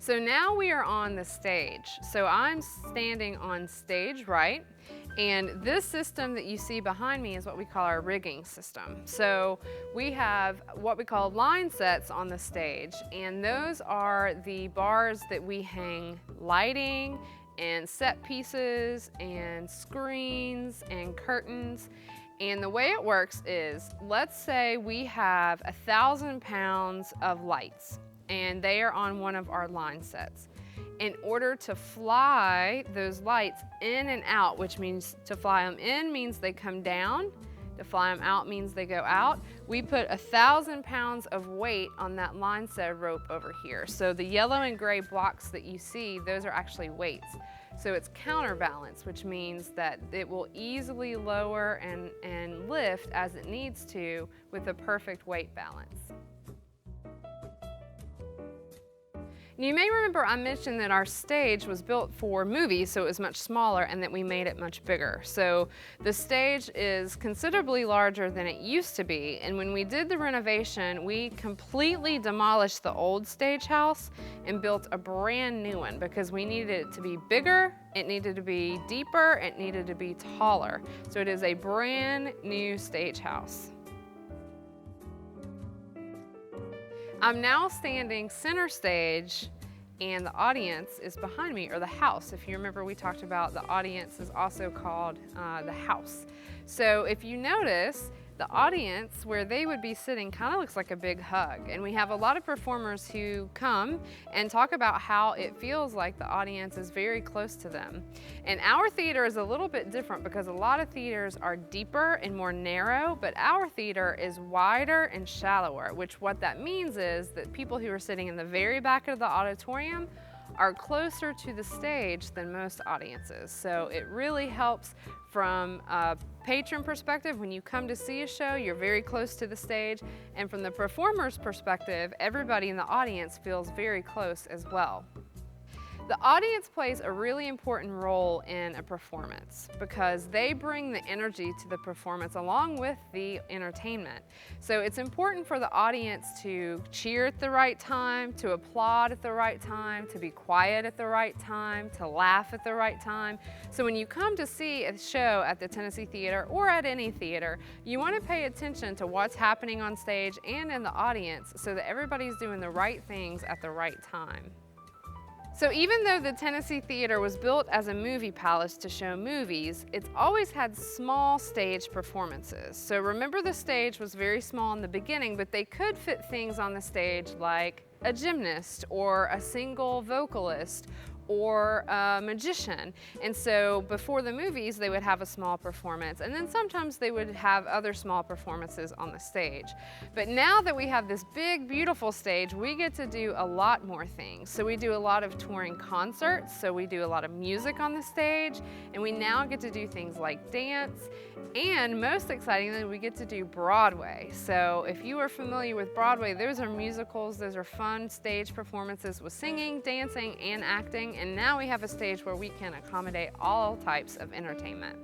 So now we are on the stage. So I'm standing on stage right, and this system that you see behind me is what we call our rigging system. So we have what we call line sets on the stage, and those are the bars that we hang lighting and set pieces and screens and curtains. And the way it works is, let's say we have 1,000 pounds of lights and they are on one of our line sets. In order to fly those lights in and out, which means to fly them in means they come down, to fly them out means they go out, we put 1,000 pounds of weight on that line set rope over here. So the yellow and gray blocks that you see, those are actually weights. So it's counterbalance, which means that it will easily lower and lift as it needs to with a perfect weight balance. You may remember I mentioned that our stage was built for movies, so it was much smaller, and that we made it much bigger. So the stage is considerably larger than it used to be, and when we did the renovation, we completely demolished the old stage house and built a brand new one because we needed it to be bigger, it needed to be deeper, it needed to be taller. So it is a brand new stage house. I'm now standing center stage and the audience is behind me, or the house. If you remember, we talked about the audience is also called the house. So if you notice, the audience where they would be sitting kind of looks like a big hug. And we have a lot of performers who come and talk about how it feels like the audience is very close to them. And our theater is a little bit different because a lot of theaters are deeper and more narrow, but our theater is wider and shallower, which what that means is that people who are sitting in the very back of the auditorium are closer to the stage than most audiences. So it really helps from a patron perspective. When you come to see a show, you're very close to the stage. And from the performer's perspective, everybody in the audience feels very close as well. The audience plays a really important role in a performance because they bring the energy to the performance along with the entertainment. So it's important for the audience to cheer at the right time, to applaud at the right time, to be quiet at the right time, to laugh at the right time. So when you come to see a show at the Tennessee Theater or at any theater, you want to pay attention to what's happening on stage and in the audience so that everybody's doing the right things at the right time. So even though the Tennessee Theater was built as a movie palace to show movies, it's always had small stage performances. So remember, the stage was very small in the beginning, but they could fit things on the stage like a gymnast or a single vocalist or a magician. And so before the movies, they would have a small performance, and then sometimes they would have other small performances on the stage. But now that we have this big, beautiful stage, we get to do a lot more things. So we do a lot of touring concerts, so we do a lot of music on the stage, and we now get to do things like dance, and most excitingly, we get to do Broadway. So if you are familiar with Broadway, those are musicals, those are fun stage performances with singing, dancing, and acting. And now we have a stage where we can accommodate all types of entertainment.